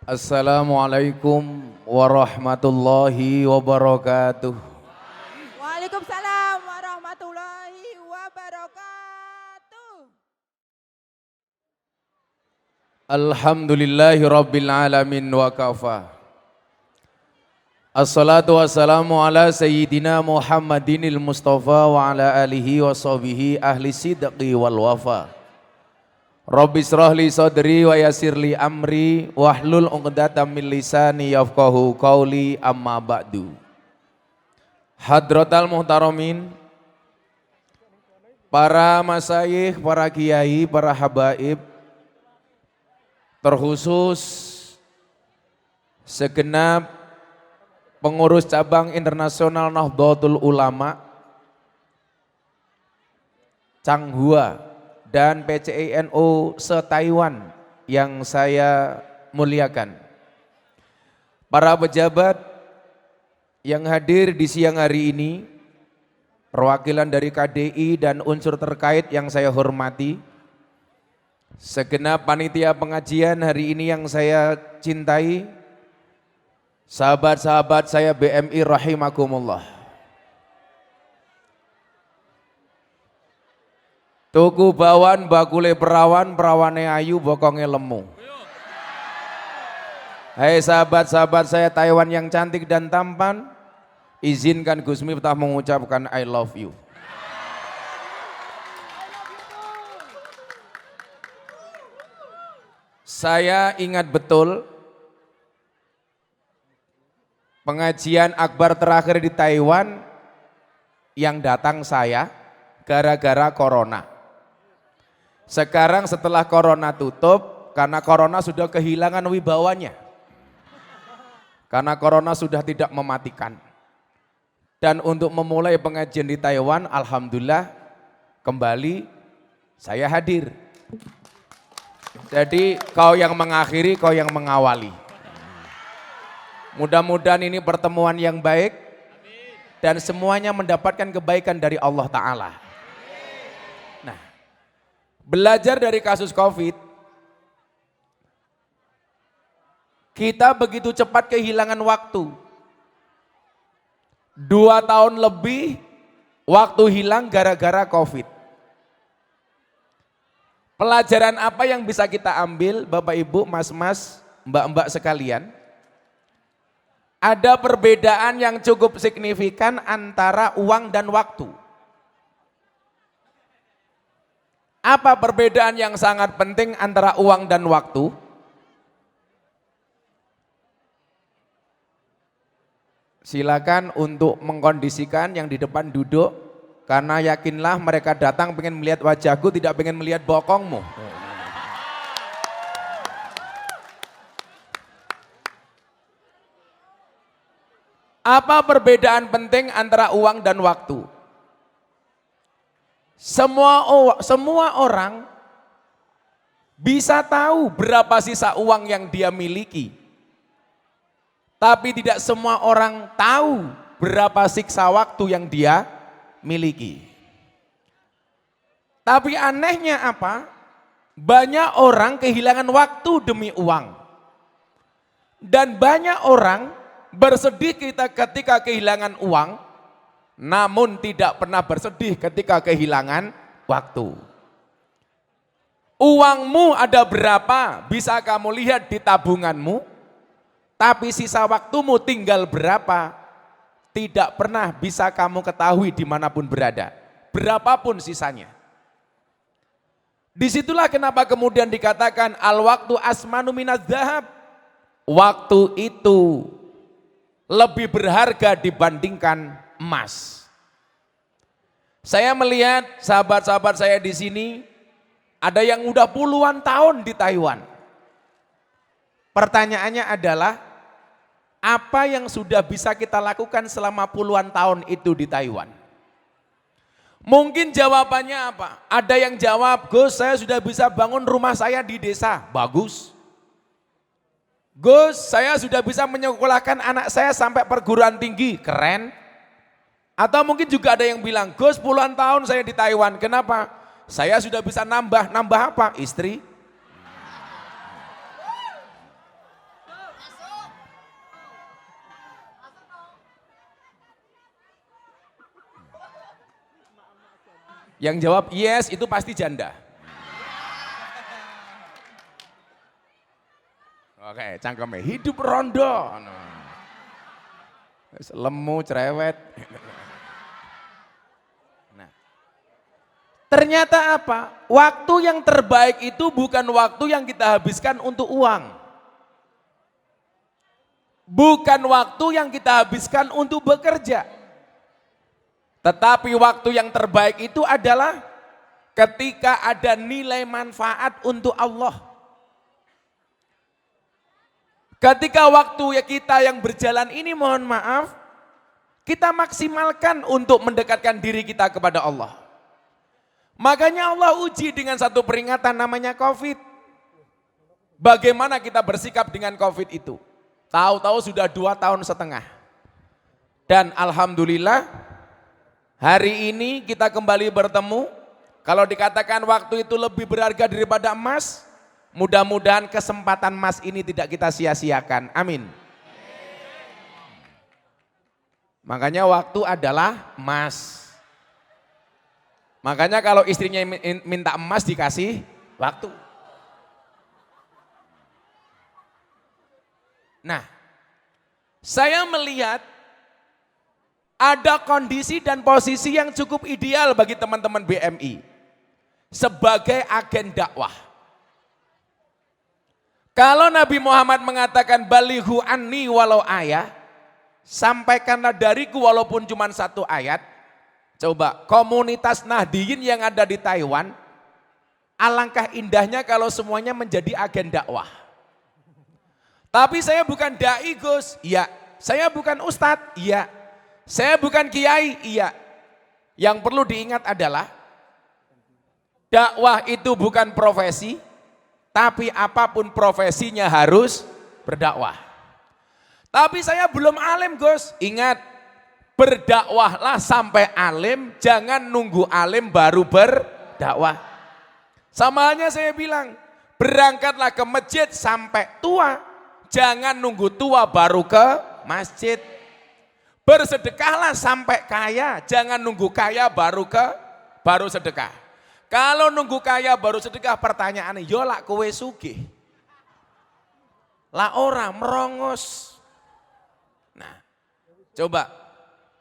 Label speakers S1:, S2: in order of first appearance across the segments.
S1: Assalamualaikum warahmatullahi wabarakatuh.
S2: Waalaikumsalam warahmatullahi wabarakatuh.
S1: Alhamdulillahi rabbil alamin wa kafa. Assalatu wassalamu ala sayyidina Muhammadinil Mustafa wa ala alihi wa sahbihi ahli sidqi wal wafa. Rabbi israhli sadri wa yassirli amri wahlul 'uqdatam min lisani yafqahu qauli amma ba'du. Hadratal muhtaramin, para masyayikh, para kiai, para habaib, terkhusus segenap pengurus cabang internasional Nahdlatul Ulama Changhua dan PCI-NU se-Taiwan yang saya muliakan. Para pejabat yang hadir di siang hari ini, perwakilan dari KDI dan unsur terkait yang saya hormati, segenap panitia pengajian hari ini yang saya cintai, sahabat-sahabat saya BMI rahimakumullah. Tuku bawan bakule perawan, perawane ayu bokonge lemu. Hai sahabat-sahabat saya Taiwan yang cantik dan tampan, izinkan Gus Miftah mengucapkan I love you. Saya ingat betul pengajian akbar terakhir di Taiwan yang datang saya gara-gara corona. Sekarang setelah corona tutup, karena corona sudah kehilangan wibawanya. Karena corona sudah tidak mematikan. Dan untuk memulai pengajian di Taiwan, alhamdulillah kembali saya hadir. Jadi kau yang mengakhiri, kau yang mengawali. Mudah-mudahan ini pertemuan yang baik dan semuanya mendapatkan kebaikan dari Allah Ta'ala. Nah, belajar dari kasus COVID, kita begitu cepat kehilangan waktu. 2 tahun lebih waktu hilang gara-gara COVID. Pelajaran apa yang bisa kita ambil Bapak Ibu, Mas-mas, Mbak-mbak sekalian? Ada perbedaan yang cukup signifikan antara uang dan waktu. Apa perbedaan yang sangat penting antara uang dan waktu? Silakan untuk mengkondisikan yang di depan duduk, karena yakinlah mereka datang pengen melihat wajahku, tidak pengen melihat bokongmu. Apa perbedaan penting antara uang dan waktu? Semua orang bisa tahu berapa sisa uang yang dia miliki. Tapi tidak semua orang tahu berapa siksa waktu yang dia miliki. Tapi anehnya apa? Banyak orang kehilangan waktu demi uang. Dan banyak orang bersedih kita ketika kehilangan uang, namun tidak pernah bersedih ketika kehilangan waktu. Uangmu ada berapa bisa kamu lihat di tabunganmu, tapi sisa waktumu tinggal berapa tidak pernah bisa kamu ketahui dimanapun berada, berapapun sisanya. Disitulah kenapa kemudian dikatakan al-waktu asmanu minaz zahab. Waktu itu lebih berharga dibandingkan emas. Saya melihat sahabat-sahabat saya di sini, ada yang udah puluhan tahun di Taiwan. Pertanyaannya adalah, apa yang sudah bisa kita lakukan selama puluhan tahun itu di Taiwan? Mungkin jawabannya apa? Ada yang jawab, Gus, saya sudah bisa bangun rumah saya di desa. Bagus. Gus, saya sudah bisa menyekolahkan anak saya sampai perguruan tinggi. Keren. Atau mungkin juga ada yang bilang, Gus, puluhan tahun saya di Taiwan. Kenapa? Saya sudah bisa nambah apa? Istri. Yang jawab yes itu pasti janda. Oke, cangkeme hidup rondo. Lemu cerewet. Nah, ternyata apa? Waktu yang terbaik itu bukan waktu yang kita habiskan untuk uang. Bukan waktu yang kita habiskan untuk bekerja. Tetapi waktu yang terbaik itu adalah ketika ada nilai manfaat untuk Allah. Ketika waktu kita yang berjalan ini mohon maaf, kita maksimalkan untuk mendekatkan diri kita kepada Allah. Makanya Allah uji dengan satu peringatan namanya COVID. Bagaimana kita bersikap dengan COVID itu? Tahu-tahu sudah 2,5 tahun. Dan alhamdulillah hari ini kita kembali bertemu. Kalau dikatakan waktu itu lebih berharga daripada emas, mudah-mudahan kesempatan emas ini tidak kita sia-siakan. Amin. Makanya waktu adalah emas. Makanya kalau istrinya minta emas dikasih waktu. Nah, saya melihat ada kondisi dan posisi yang cukup ideal bagi teman-teman BMI sebagai agen dakwah. Kalau Nabi Muhammad mengatakan balighu anni walau ayat, sampaikanlah dariku walaupun cuma 1 ayat. Coba komunitas Nahdiyin yang ada di Taiwan, alangkah indahnya kalau semuanya menjadi agen dakwah. Tapi saya bukan dai Gus, iya. Saya bukan ustadz, iya. Saya bukan kiai, iya. Yang perlu diingat adalah dakwah itu bukan profesi, tapi apapun profesinya harus berdakwah. Tapi saya belum alim Gus, ingat berdakwahlah sampai alim, jangan nunggu alim baru berdakwah. Sama halnya saya bilang, berangkatlah ke masjid sampai tua, jangan nunggu tua baru ke masjid. Bersedekahlah sampai kaya, jangan nunggu kaya baru sedekah. Kalau nunggu kaya baru sedekah, pertanyaannya, yo lak kowe sugih. Lah ora merongos. Nah, coba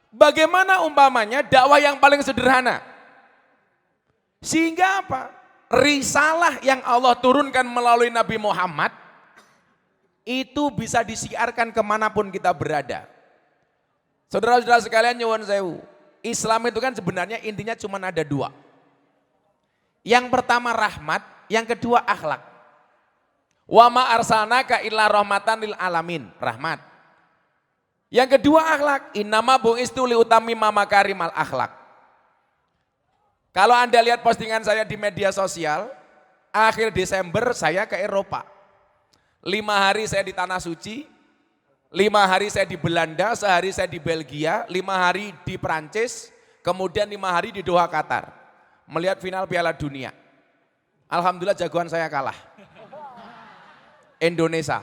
S1: bagaimana umpamanya dakwah yang paling sederhana? Sehingga apa? Risalah yang Allah turunkan melalui Nabi Muhammad itu bisa disiarkan kemanapun kita berada. Saudara-saudara sekalian nyuwun sewu, Islam itu kan sebenarnya intinya cuma ada 2. Yang pertama rahmat, yang kedua akhlak. Wa ma arsalnaka illa rahmatan lil alamin, rahmat. Yang kedua akhlak, innama bu'istu liutammima makarimal akhlak. Kalau Anda lihat postingan saya di media sosial, akhir Desember saya ke Eropa. 5 hari saya di Tanah Suci, 5 hari saya di Belanda, sehari saya di Belgia, 5 hari di Prancis, kemudian 5 hari di Doha, Qatar. Melihat final Piala Dunia. Alhamdulillah jagoan saya kalah. Indonesia.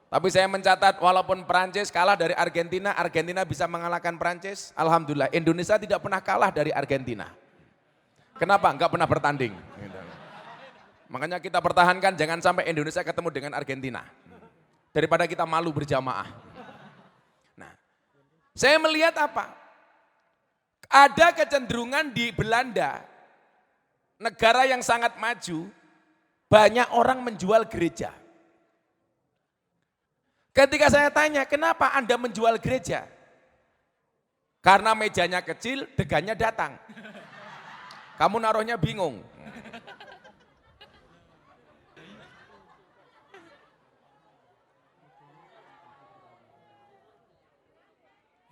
S1: Tapi saya mencatat walaupun Prancis kalah dari Argentina, Argentina bisa mengalahkan Prancis. Alhamdulillah Indonesia tidak pernah kalah dari Argentina. Kenapa? Enggak pernah bertanding. Makanya kita pertahankan jangan sampai Indonesia ketemu dengan Argentina. Daripada kita malu berjamaah. Nah, saya melihat apa? Ada kecenderungan di Belanda, negara yang sangat maju, banyak orang menjual gereja. Ketika saya tanya, kenapa Anda menjual gereja? Karena mejanya kecil, degannya datang. Kamu naruhnya bingung.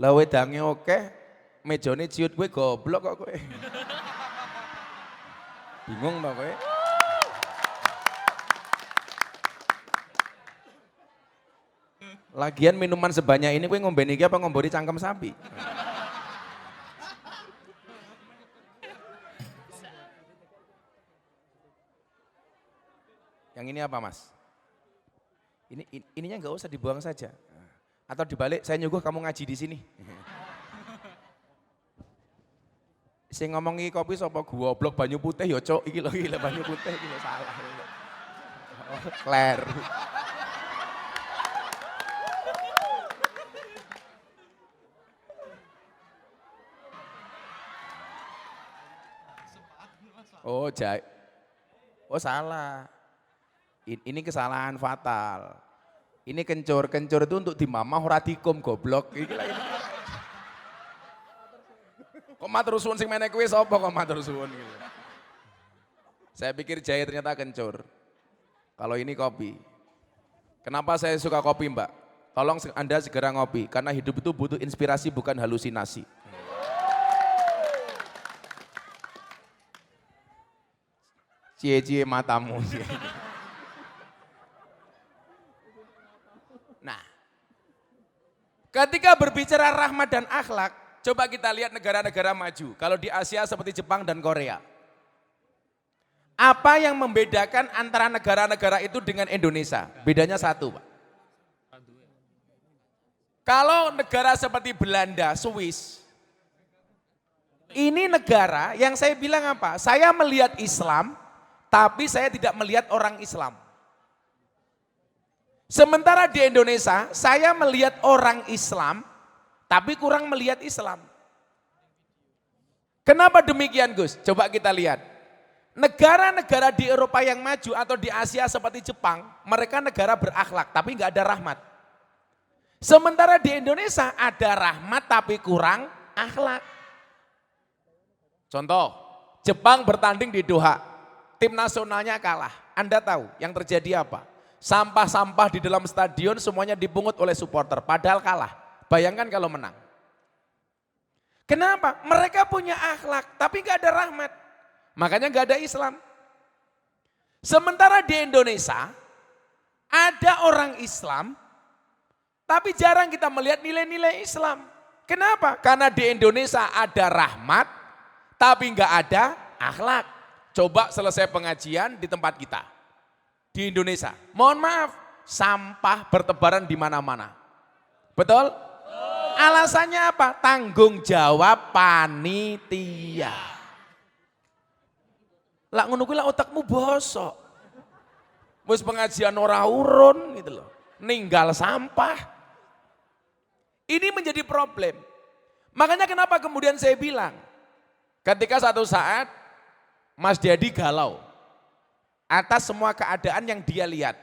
S1: Lah wedange oke, mejane ciut gue goblok kok kowe. Bingung to kowe? Lagian minuman sebanyak ini kowe ngombeni iki apa ngombori cangkem sapi? Yang ini apa Mas? Ininya nggak usah dibuang saja. Atau dibalik, saya nyuguh kamu ngaji di sini. Sing ngomong iki kopi sapa goblok banyu putih ya cuk iki lho banyu putih iki lho salah. Kleru. Oh, oh salah. Ini kesalahan fatal. Ini kencur itu untuk dimamah ora dikum goblok. Iki lagi. Kok matur suwun sing meneh kuwi sapa kok matur suwun gitu. Saya pikir jahe ternyata kencur. Kalau ini kopi. Kenapa saya suka kopi, Mbak? Tolong Anda segera ngopi karena hidup itu butuh inspirasi bukan halusinasi. Cie-cie matamu. Nah, ketika berbicara rahmat dan akhlak, coba kita lihat negara-negara maju. Kalau di Asia seperti Jepang dan Korea. Apa yang membedakan antara negara-negara itu dengan Indonesia? Bedanya satu, Pak. Kalau negara seperti Belanda, Swiss, ini negara yang saya bilang apa? Saya melihat Islam, tapi saya tidak melihat orang Islam. Sementara di Indonesia, saya melihat orang Islam, tapi kurang melihat Islam. Kenapa demikian, Gus? Coba kita lihat. Negara-negara di Eropa yang maju atau di Asia seperti Jepang, mereka negara berakhlak, tapi nggak ada rahmat. Sementara di Indonesia ada rahmat, tapi kurang akhlak. Contoh, Jepang bertanding di Doha, tim nasionalnya kalah. Anda tahu yang terjadi apa? Sampah-sampah di dalam stadion semuanya dipungut oleh supporter, padahal kalah. Bayangkan kalau menang. Kenapa? Mereka punya akhlak, tapi gak ada rahmat. Makanya gak ada Islam. Sementara di Indonesia, ada orang Islam, tapi jarang kita melihat nilai-nilai Islam. Kenapa? Karena di Indonesia ada rahmat, tapi gak ada akhlak. Coba selesai pengajian di tempat kita. Di Indonesia, mohon maaf, sampah bertebaran di mana-mana. Betul? Alasannya apa? Tanggung jawab panitia. Lah ngono kuwi lah otakmu bosok. Wis pengajian ora urun gitu loh. Ninggal sampah. Ini menjadi problem. Makanya kenapa kemudian saya bilang, ketika satu saat Mas Dedi galau atas semua keadaan yang dia lihat.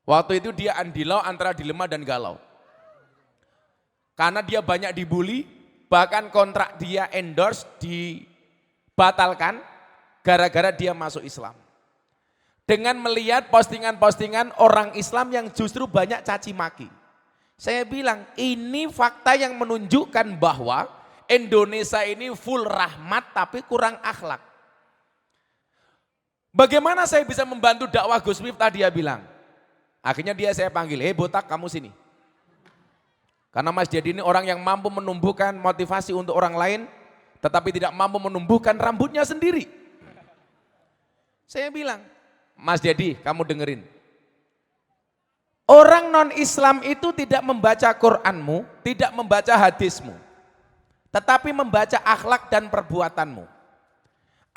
S1: Waktu itu dia andilau antara dilema dan galau. Karena dia banyak dibully, bahkan kontrak dia endorse dibatalkan gara-gara dia masuk Islam. Dengan melihat postingan-postingan orang Islam yang justru banyak caci maki. Saya bilang ini fakta yang menunjukkan bahwa Indonesia ini full rahmat tapi kurang akhlak. Bagaimana saya bisa membantu dakwah Gus Miftah, dia bilang. Akhirnya saya panggil, botak kamu sini. Karena Mas Dedi ini orang yang mampu menumbuhkan motivasi untuk orang lain, tetapi tidak mampu menumbuhkan rambutnya sendiri. Saya bilang, Mas Dedi kamu dengerin. Orang non-Islam itu tidak membaca Qur'anmu, tidak membaca hadismu. Tetapi membaca akhlak dan perbuatanmu.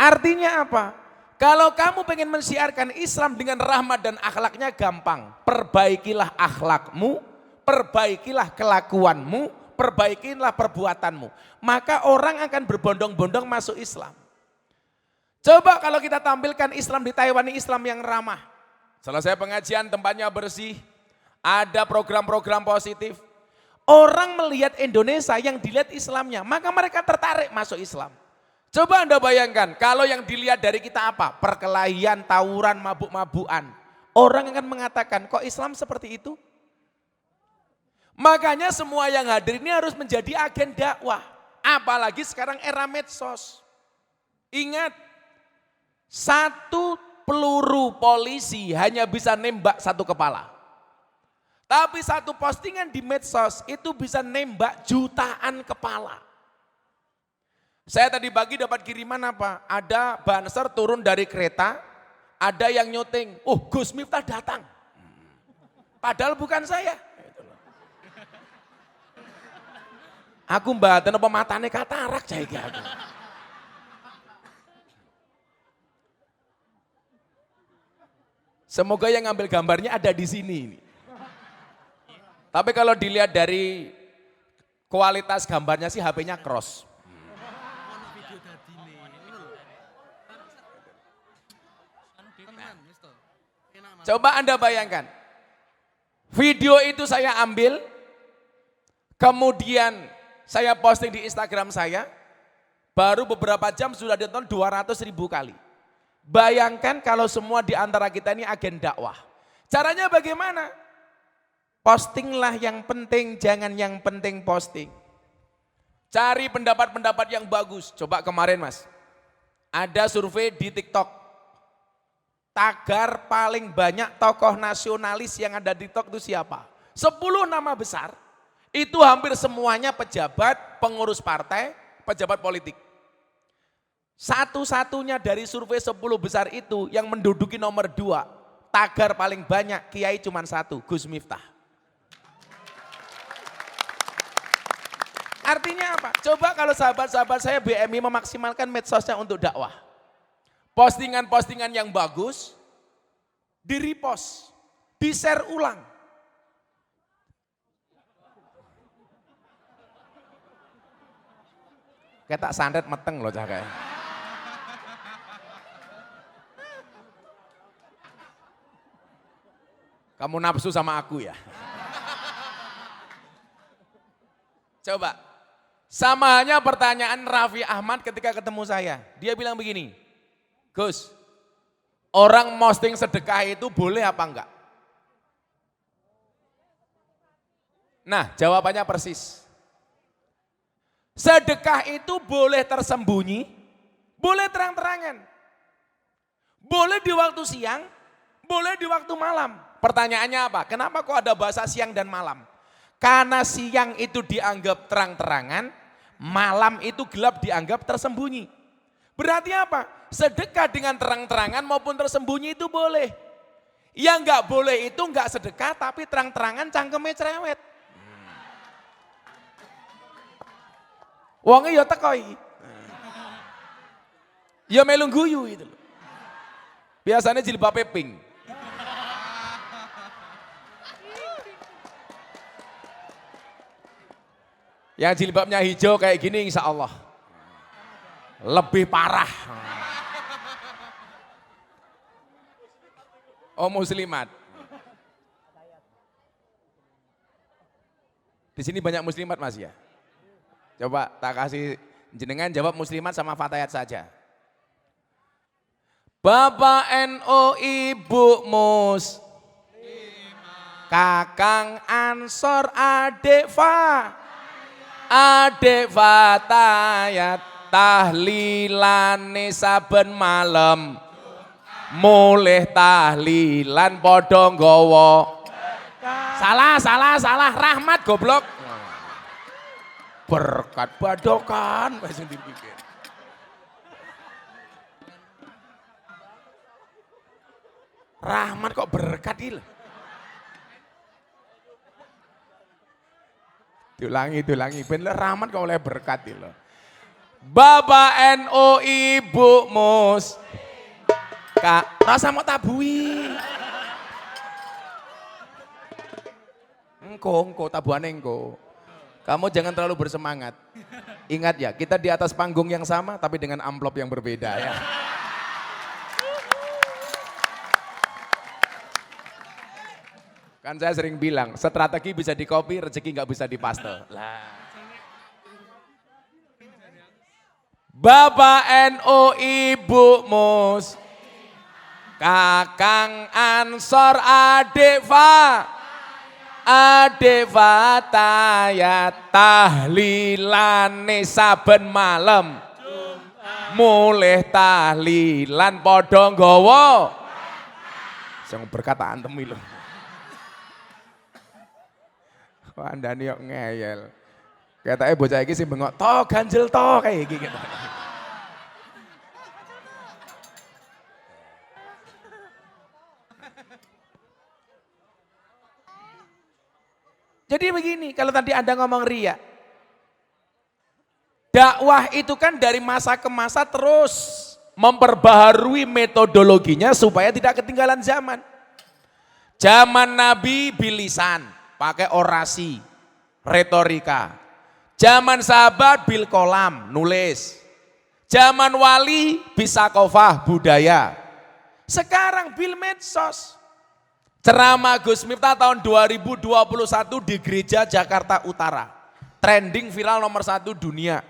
S1: Artinya apa? Kalau kamu pengen mensiarkan Islam dengan rahmat dan akhlaknya gampang. Perbaikilah akhlakmu, perbaikilah kelakuanmu, perbaikilah perbuatanmu. Maka orang akan berbondong-bondong masuk Islam. Coba kalau kita tampilkan Islam di Taiwan, Islam yang ramah. Selesai pengajian tempatnya bersih, ada program-program positif. Orang melihat Indonesia yang dilihat Islamnya, maka mereka tertarik masuk Islam. Coba Anda bayangkan, kalau yang dilihat dari kita apa? Perkelahian, tawuran, mabuk-mabukan. Orang akan mengatakan, kok Islam seperti itu? Makanya semua yang hadir ini harus menjadi agen dakwah. Apalagi sekarang era medsos. Ingat, satu peluru polisi hanya bisa nembak satu kepala. Tapi satu postingan di medsos itu bisa nembak jutaan kepala. Saya tadi pagi dapat kiriman apa? Ada banser turun dari kereta, ada yang nyuting, Gus Miftah datang. Padahal bukan saya. Aku mbaten apa matane katarak saiki aku. Semoga yang ngambil gambarnya ada di sini ini. Tapi kalau dilihat dari kualitas gambarnya sih HP-nya cross. Coba Anda bayangkan, video itu saya ambil, kemudian saya posting di Instagram saya, baru beberapa jam sudah ditonton 200.000 kali. Bayangkan kalau semua di antara kita ini agen dakwah. Caranya bagaimana? Postinglah yang penting, jangan yang penting posting. Cari pendapat-pendapat yang bagus. Coba kemarin Mas, ada survei di TikTok. Tagar paling banyak tokoh nasionalis yang ada di TikTok itu siapa? 10 nama besar, itu hampir semuanya pejabat, pengurus partai, pejabat politik. Satu-satunya dari survei 10 besar itu yang menduduki nomor 2, tagar paling banyak, kiai cuma 1, Gus Miftah. Artinya apa? Coba kalau sahabat-sahabat saya BMI memaksimalkan medsosnya untuk dakwah. Postingan-postingan yang bagus, di-repost, di-share ulang. Kayak tak santet meteng loh cah kayak. Kamu nafsu sama aku ya? Coba, sama halnya pertanyaan Raffi Ahmad ketika ketemu saya. Dia bilang begini, Gus, orang posting sedekah itu boleh apa enggak? Nah, jawabannya persis. Sedekah itu boleh tersembunyi, boleh terang-terangan. Boleh di waktu siang, boleh di waktu malam. Pertanyaannya apa? Kenapa kok ada bahasa siang dan malam? Karena siang itu dianggap terang-terangan, malam itu gelap dianggap tersembunyi. Berarti apa? Sedekah dengan terang-terangan maupun tersembunyi itu boleh. Yang enggak boleh itu enggak sedekah tapi terang-terangan cangkeme cerewet. Wonge ya teko iki. Ya melu guyu itu loh. Biasanya jilbabe pink. Yang jilbabnya hijau kayak gini insya Allah lebih parah. Oh muslimat. Di sini banyak muslimat Mas ya. Coba tak kasih jenengan jawab muslimat sama fatayat saja. Bapak NU, Ibu Mus, Kakang Ansor, Adik Fatayat, tahlilane saben malam, mulih tahlilan padha nggawa. Salah, rahmat goblok. Berkat badokan wis dipikir. Rahmat kok berkat iki lho. Diulangi, ben rahmat kok oleh berkat iki lho. Bapak NU, Ibu Mus, Kak, rasa mau tabui. Engko tabuhane engko. Kamu jangan terlalu bersemangat. Ingat ya, kita di atas panggung yang sama tapi dengan amplop yang berbeda ya. Kan saya sering bilang, strategi bisa di copy, rezeki nggak bisa dipaste. Lah. Bapak NU, Ibu Mus, Kakang Ansor, Adik Fatayat, tahlilane saben malam, mulih tahlilan padha nggawa. Sing berkata antem iki lho. Andani kok ngeyel. Ketake bocah iki sing bengok, "To ganjel to," kayak iki gitu. Jadi begini, kalau tadi Anda ngomong riya, Dakwah itu kan dari masa ke masa terus memperbaharui metodologinya supaya tidak ketinggalan zaman. Zaman Nabi bilisan, pakai orasi, retorika. Zaman sahabat bil kolam, nulis. Zaman wali bisa kofah, budaya. Sekarang bil medsos. Ceramah Gus Miftah tahun 2021 di Gereja Jakarta Utara. Trending viral nomor 1 dunia.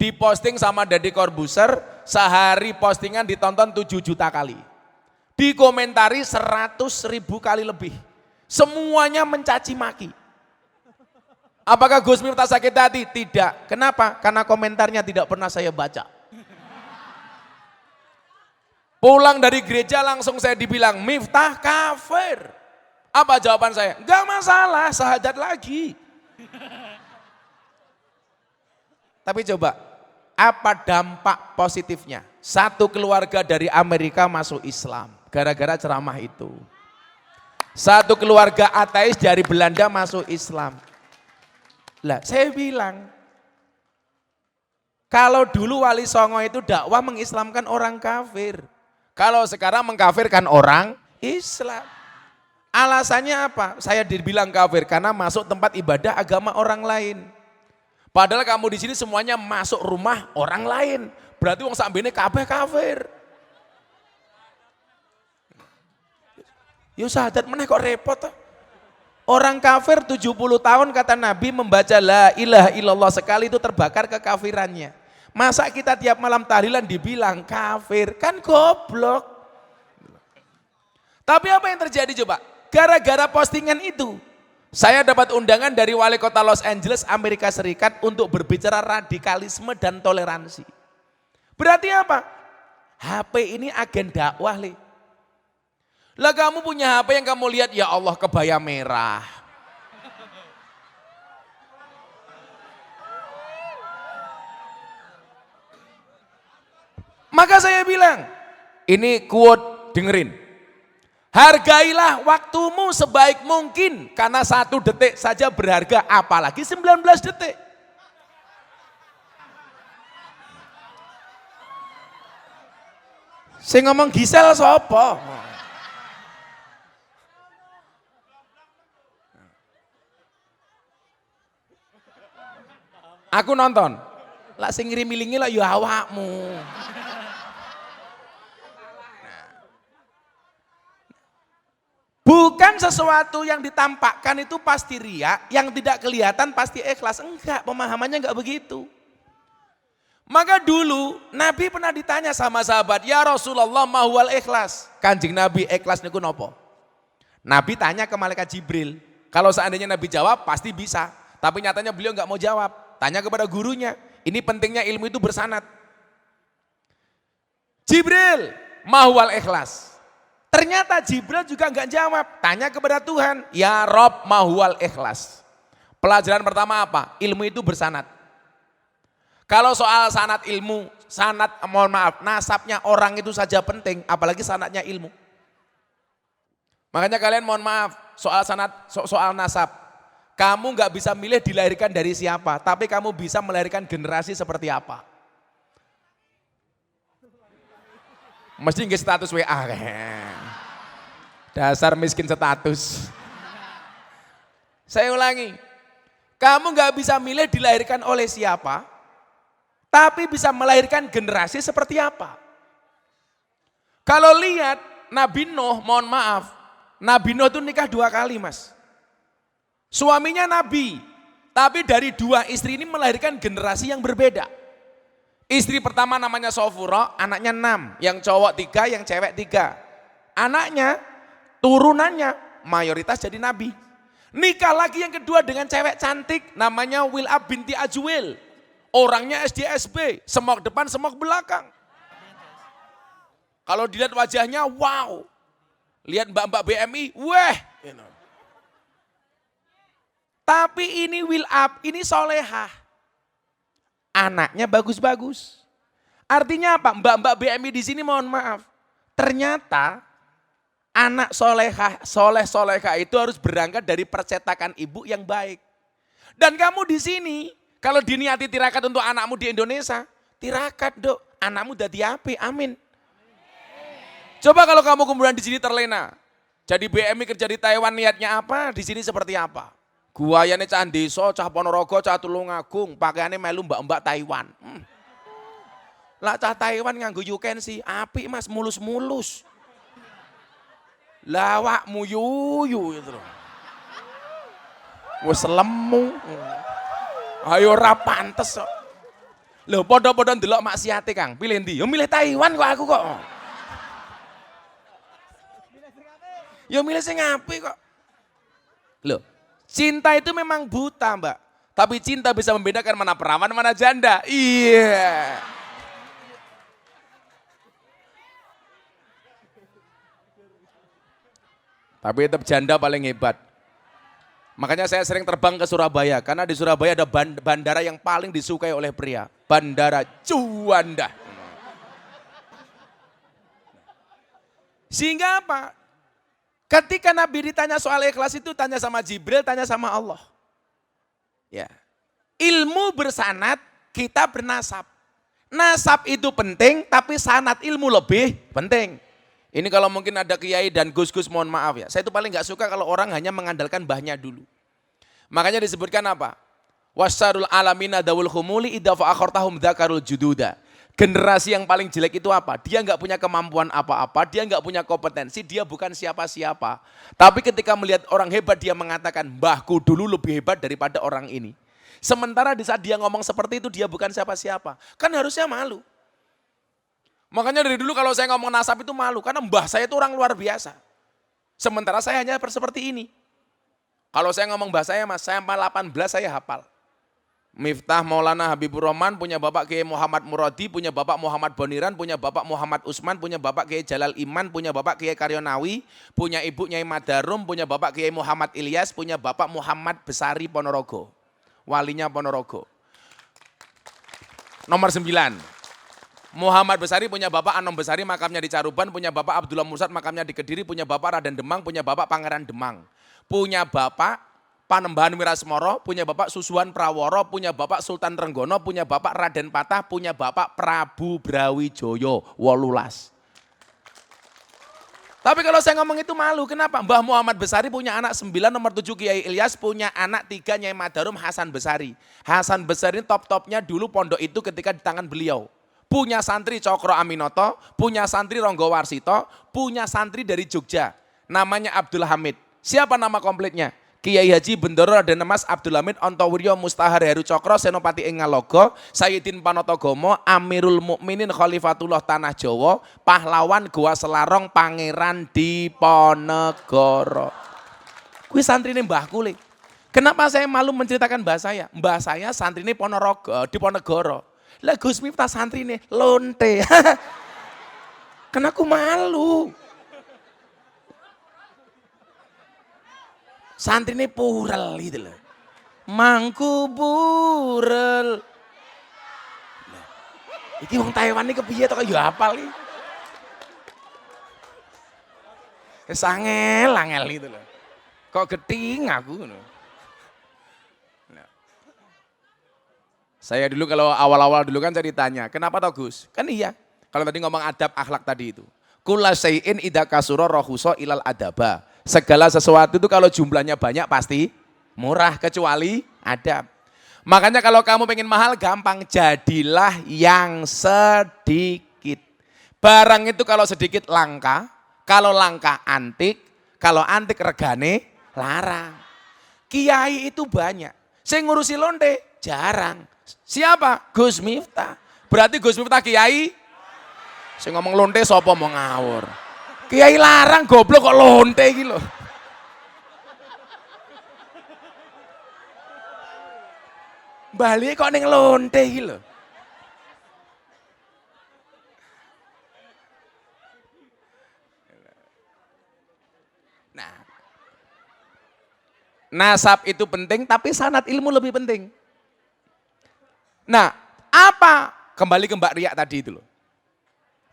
S1: Diposting sama Deddy Corbuzier, sehari postingan ditonton 7 juta kali. Dikomentari 100.000 kali lebih. Semuanya mencaci maki. Apakah Gus Miftah sakit hati? Tidak. Kenapa? Karena komentarnya tidak pernah saya baca. Pulang dari gereja langsung saya dibilang, Miftah kafir. Apa jawaban saya? Enggak masalah, sahadat lagi. Tapi coba, apa dampak positifnya? Satu keluarga dari Amerika masuk Islam, gara-gara ceramah itu. Satu keluarga ateis dari Belanda masuk Islam. Lah, saya bilang, kalau dulu Wali Songo itu dakwah mengislamkan orang kafir. Kalau sekarang mengkafirkan orang Islam. Alasannya apa? Saya dibilang kafir karena masuk tempat ibadah agama orang lain. Padahal kamu di sini semuanya masuk rumah orang lain. Berarti wong sambene kabeh kafir. Yo sahadat meneh kok repot toh. Orang kafir 70 tahun kata Nabi membaca la ilaha illallah sekali itu terbakar kekafirannya. Masa kita tiap malam tahlilan dibilang kafir? Kan goblok. Tapi apa yang terjadi coba? Gara-gara postingan itu, saya dapat undangan dari wali kota Los Angeles, Amerika Serikat untuk berbicara radikalisme dan toleransi. Berarti apa? HP ini agen dakwah, Le. Lah kamu punya HP yang kamu lihat, ya Allah kebaya merah. Maka saya bilang, ini quote, dengerin. Hargailah waktumu sebaik mungkin, karena 1 detik saja berharga, apalagi 19 detik. Saya ngomong Gisel sopo? Aku nonton, lah sing ngirim-ilingi lah ya awakmu. Bukan sesuatu yang ditampakkan itu pasti riya, yang tidak kelihatan pasti ikhlas. Enggak, pemahamannya enggak begitu. Maka dulu Nabi pernah ditanya sama sahabat, ya Rasulullah mahwal ikhlas. Kanjeng Nabi ikhlas niku nopo? Nabi tanya ke malaikat Jibril. Kalau seandainya Nabi jawab pasti bisa. Tapi nyatanya beliau enggak mau jawab. Tanya kepada gurunya. Ini pentingnya ilmu itu bersanad. Jibril, mahwal ikhlas. Ternyata Jibril juga enggak jawab, tanya kepada Tuhan, ya Rob mahwal ikhlas. Pelajaran pertama apa? Ilmu itu bersanad. Kalau soal sanad ilmu, sanad mohon maaf, nasabnya orang itu saja penting, apalagi sanadnya ilmu. Makanya kalian mohon maaf, soal sanad, soal nasab. Kamu enggak bisa milih dilahirkan dari siapa, tapi kamu bisa melahirkan generasi seperti apa. Mesti nggak status WA dasar miskin status. Saya ulangi, kamu nggak bisa milih dilahirkan oleh siapa, tapi bisa melahirkan generasi seperti apa. Kalau lihat Nabi Nuh, mohon maaf, Nabi Nuh itu nikah 2 kali mas. Suaminya Nabi, tapi dari 2 istri ini melahirkan generasi yang berbeda. Istri pertama namanya Sofuro, anaknya 6, yang cowok 3, yang cewek 3. Anaknya, turunannya mayoritas jadi nabi. Nikah lagi yang kedua dengan cewek cantik, namanya Wil'ab binti Ajwil. Orangnya SDSB, semok depan, semok belakang. Kalau dilihat wajahnya, wow. Lihat mbak-mbak BMI, weh. Tapi ini Wil'ab, ini solehah. Anaknya bagus-bagus. Artinya apa? Mbak-mbak BMI di sini mohon maaf. Ternyata anak soleh-solehah itu harus berangkat dari percetakan ibu yang baik. Dan kamu di sini, Kalau diniati tirakat untuk anakmu di Indonesia, tirakat dok, anakmu dadi api, amin. Coba kalau kamu kemudian di sini terlena, jadi BMI kerja di Taiwan niatnya apa, di sini seperti apa? Guayane cah desa, cah Ponorogo, cah Tulungagung, pakaiannya melu mbak-mbak Taiwan. Lah cah Taiwan nganggo yukensi, api mas, mulus-mulus. Lawakmu yuyu gitu loh. Wes lemu. Ayo ora pantes kok. Lho padha-padha ndelok maksiate Kang, pilih ndi? Ya milih Taiwan kok aku kok. Ya milih sing apik kok. Loh, cinta itu memang buta, Mbak. Tapi cinta bisa membedakan mana perawan, mana janda. Iya. Tapi tetap janda paling hebat. Makanya saya sering terbang ke Surabaya, karena di Surabaya ada bandara yang paling disukai oleh pria. Bandara Juanda. Sehingga apa? Ketika Nabi ditanya soal ikhlas itu, tanya sama Jibril, tanya sama Allah. Ya. Ilmu bersanad, kita bernasab. Nasab itu penting, tapi sanad ilmu lebih penting. Ini kalau mungkin ada kiai dan gus-gus mohon maaf ya. Saya itu paling gak suka kalau orang hanya mengandalkan mbahnya dulu. Makanya disebutkan apa? Wasarul alamina dawul khumuli idhafa akhortahum dhakarul jududa. Generasi yang paling jelek itu apa? Dia gak punya kemampuan apa-apa, dia gak punya kompetensi, dia bukan siapa-siapa. Tapi ketika melihat orang hebat, dia mengatakan, mbahku dulu lebih hebat daripada orang ini. Sementara di saat dia ngomong seperti itu, dia bukan siapa-siapa. Kan harusnya malu. Makanya dari dulu kalau saya ngomong nasab itu malu, karena mbah saya itu orang luar biasa. Sementara saya hanya seperti ini. Kalau saya ngomong mbah saya mas, saya 18 saya hafal. Miftah Maulana Habibur Rahman, punya bapak Kiai Muhammad Muradi, punya bapak Muhammad Boniran, punya bapak Muhammad Usman, punya bapak Kiai Jalal Iman, punya bapak Kiai Karyonawi, punya ibu Nyai Madarum, punya bapak Kiai Muhammad Ilyas, punya bapak Muhammad Besari Ponorogo. Walinya Ponorogo. Nomor 9. Muhammad Besari punya bapak Anom Besari, makamnya di Caruban, punya bapak Abdullah Mursad, makamnya di Kediri, punya bapak Raden Demang, punya bapak Pangeran Demang. Punya bapak Panembahan Wirasmoro, punya bapak Susuhan Praworo, punya bapak Sultan Renggono, punya bapak Raden Patah, punya bapak Prabu Brawijoyo, 18. Tapi kalau saya ngomong itu malu, kenapa? Mbah Muhammad Besari punya anak 9, nomor 7 Kiai Ilyas, punya anak 3 Nyai Madarum Hasan Besari. Hasan Besari ini top-topnya dulu pondok itu ketika di tangan beliau. Punya santri Cokro Aminoto, punya santri Ronggo Warsito, punya santri dari Jogja, namanya Abdul Hamid. Siapa nama komplitnya? Kiai Haji Bendoro Raden Mas Abdul Hamid Ontowiryo Mustahar Heru Cokro Senopati ing Ngalogo, Sayyidin Panotogomo, Amirul Mukminin Khalifatullah Tanah Jawa, pahlawan Goa Selarong, Pangeran Diponegoro. Kuwi santrine mbahku le. Kenapa saya malu menceritakan mbah saya? Mbah saya santrine Diponegoro. Lah Gus Miftah santrine lonte. Kan aku malu. Santrine purel gitu loh. Mangku purel. Nah, iki wong Taiwan iki kepiye to ya hafal iki. Angel gitu loh. Kok geting aku ngono. Saya dulu kalau awal-awal dulu kan saya ditanya, kenapa toh Gus? Kan iya, kalau tadi ngomong adab akhlak tadi itu. Kulla syai'in idza kasura rahusa ilal adaba. Segala sesuatu itu kalau jumlahnya banyak pasti murah, kecuali adab. Makanya kalau kamu pengen mahal gampang, jadilah yang sedikit. Barang itu kalau sedikit langka, kalau langka antik, kalau antik regane larang. Kiai itu banyak, saya ngurusi lonte jarang. Siapa? Gus Miftah. Berarti Gus Miftah kiai? Saya ngomong lonte sapa mau ngawur. Kiai larang goblok kok lonte iki lho. Bali kok ning lonte iki lho. Nah. Nasab itu penting tapi sanad ilmu lebih penting. Nah, apa? Kembali ke Mbak Ria tadi itu loh.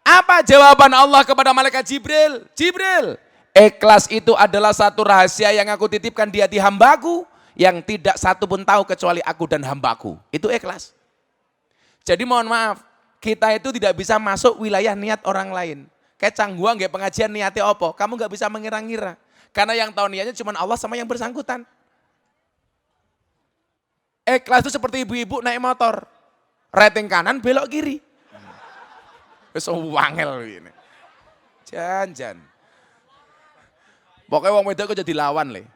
S1: Apa jawaban Allah kepada malaikat Jibril? Jibril, ikhlas itu adalah satu rahasia yang aku titipkan di hati hambaku. yang tidak satu pun tahu kecuali aku dan hambaku. Itu ikhlas. Jadi mohon maaf, kita itu tidak bisa masuk wilayah niat orang lain. Kayak canggua nggak pengajian niatnya apa, kamu nggak bisa mengira-ngira. Karena yang tahu niatnya cuma Allah sama yang bersangkutan. Ikhlas itu seperti ibu-ibu naik motor. Rating kanan, belok kiri. Wis wangel ini. Jan. Pokoknya wong wedok kok jadi lawan le.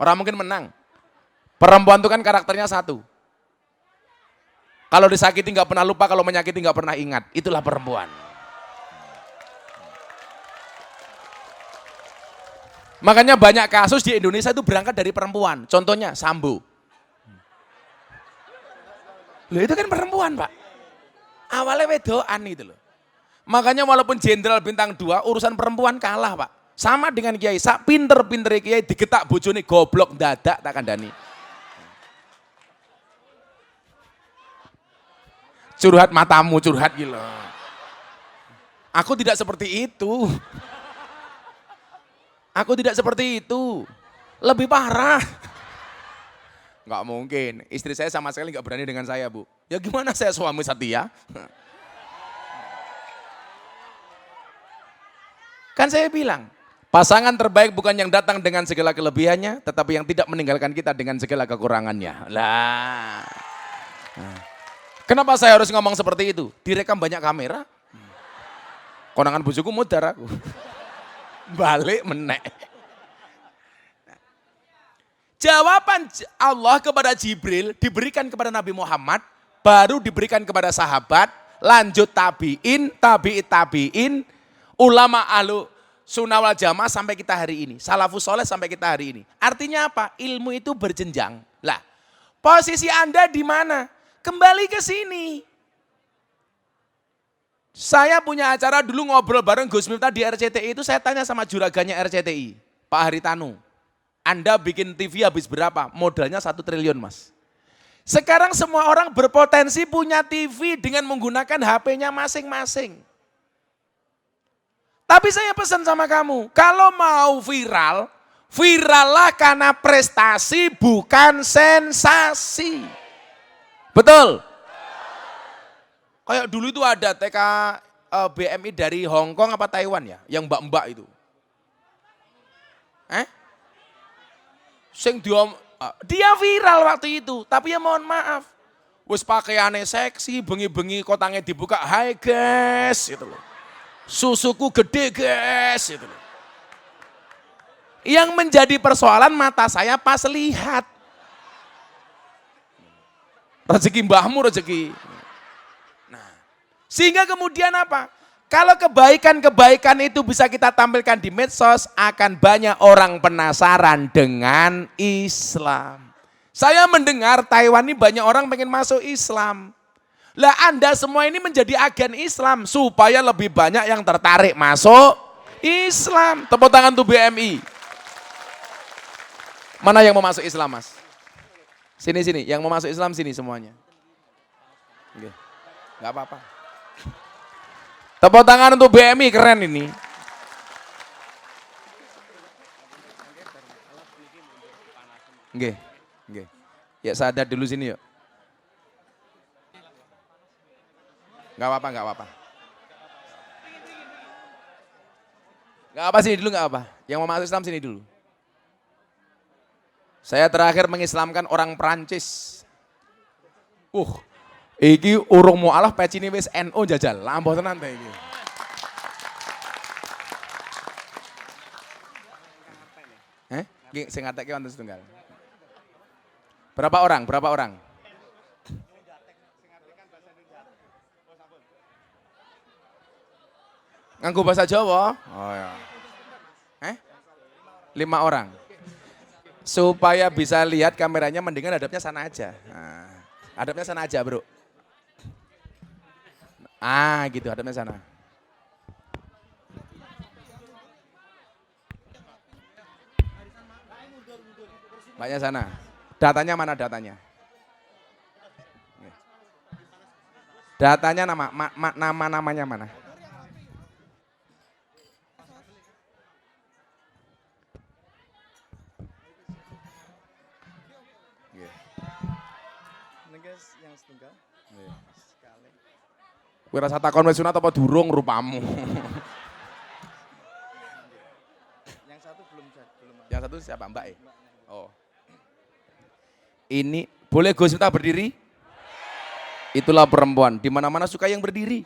S1: Orang mungkin menang. Perempuan itu kan karakternya satu. Kalau disakiti nggak pernah lupa, kalau menyakiti nggak pernah ingat. Itulah perempuan. Makanya banyak kasus di Indonesia itu berangkat dari perempuan. Contohnya Sambo. Loh itu kan perempuan Pak. Awalnya wedoan itu loh. Makanya walaupun jenderal bintang 2 urusan perempuan kalah Pak. Sama dengan kiai, sak pinter-pinter kiai digetak bojone goblok dadak tak kandani. Curhat matamu, curhat gila. Aku tidak seperti itu. Aku tidak seperti itu. Lebih parah. Enggak mungkin. Istri saya sama sekali enggak berani dengan saya, Bu. Ya gimana saya suami setia? Kan saya bilang, pasangan terbaik bukan yang datang dengan segala kelebihannya, tetapi yang tidak meninggalkan kita dengan segala kekurangannya. Lah. Kenapa saya harus ngomong seperti itu? Direkam banyak kamera. Konangan bojoku mudar aku. Balik menek. Jawaban Allah kepada Jibril diberikan kepada Nabi Muhammad, baru diberikan kepada sahabat, lanjut tabi'in, tabi'in, ulama ahlu sunnah wal jamaah sampai kita hari ini. Salafus soleh sampai kita hari ini. Artinya apa? Ilmu itu berjenjang. Lah, posisi Anda di mana? Kembali ke sini. Saya punya acara dulu ngobrol bareng Gus Miftah di RCTI itu, saya tanya sama juraganya RCTI, Pak Haritanu. Anda bikin TV habis berapa? Modalnya 1 triliun Mas. Sekarang semua orang berpotensi punya TV dengan menggunakan HP-nya masing-masing. Tapi saya pesan sama kamu, kalau mau viral, virallah karena prestasi bukan sensasi. Betul? Kayak dulu itu ada TK BMI dari Hong Kong apa Taiwan ya, yang mbak-mbak itu. Dia viral waktu itu, tapi ya mohon maaf. Wes pakaiannya seksi, bengi-bengi kotangnya dibuka, hai guys, itu loh. Susuku gede guys, itu loh. Yang menjadi persoalan mata saya pas lihat. Rezeki mbahmu rezeki. Nah, sehingga kemudian apa? Kalau kebaikan-kebaikan itu bisa kita tampilkan di medsos, akan banyak orang penasaran dengan Islam. Saya mendengar Taiwan ini banyak orang pengen masuk Islam. Lah Anda semua ini menjadi agen Islam supaya lebih banyak yang tertarik masuk Islam. Tepuk tangan tuh BMI. Mana yang mau masuk Islam Mas? Sini, yang mau masuk Islam sini semuanya. Oke, nggak apa-apa. Tepuk tangan untuk BMI, keren ini. Oke. Ya sadar dulu sini yuk. Nggak apa-apa. Nggak apa sini dulu, nggak apa. Yang mau masuk Islam sini dulu. Saya terakhir mengislamkan orang Perancis. Iki urung mualaf pecine wis NU jajal. Lampuh tenan ta iki. Nggih sing ngatekke wonten setunggal. Berapa orang? Nganggo bahasa Jawa? Oh ya. 5 orang. Supaya bisa lihat kameranya mendingan hadapnya sana aja. Nah, hadapnya sana aja, Bro. Gitu, hadapnya sana. Mbaknya sana. Datanya mana datanya? Datanya namanya mana? Nggih.
S3: Negas yang setunggal.
S1: Nggih.
S3: Sekali.
S1: Kowe rasa takon wis sunat apa durung rupamu.
S3: Yang satu belum belum.
S1: Yang satu siapa? Mbak ya? Oh. Ini boleh Gus Miftah berdiri? Itulah perempuan, di mana-mana suka yang berdiri.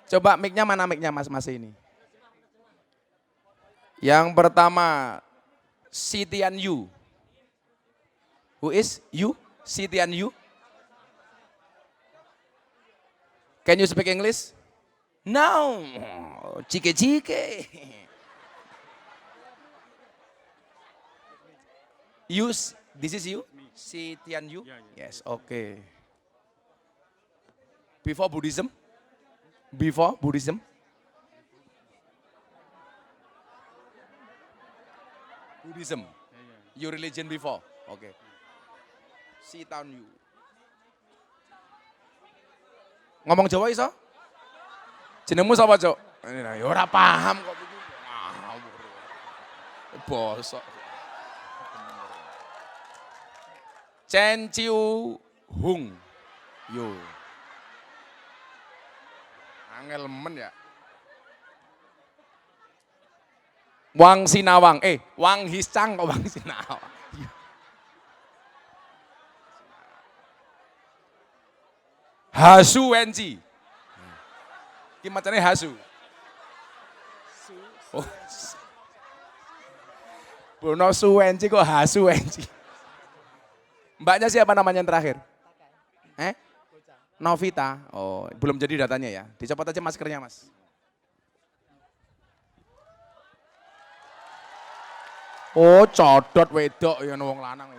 S1: Coba mic-nya mana mic-nya Mas ini? Yang pertama, Sitian Yu. Who is you? Sitian Yu? Can you speak English? No. Cike-cike. Use, this is you? Sitian Yu? Yes, okay. Before Buddhism? Before Buddhism? Buddhism. Your religion before. Okay. Sitian Yu. Ngomong Jawa iso? Jenengmu sapa, Cuk? Ya ora paham kok iki. Ngawur. Bosok. Chen Chiu Hung. Yo. Angel men ya. Wang Sinawang. Wang Hiscang kok Wang Sinawang. Hasu Wenci. Ki macane Hasu. Oh. Bono Suwenci kok Hasu Wenci. Mbaknya siapa namanya yang terakhir? Novita. Oh, belum jadi datanya ya. Dicopot aja maskernya, Mas. Oh, codot wedok ya wong lanang.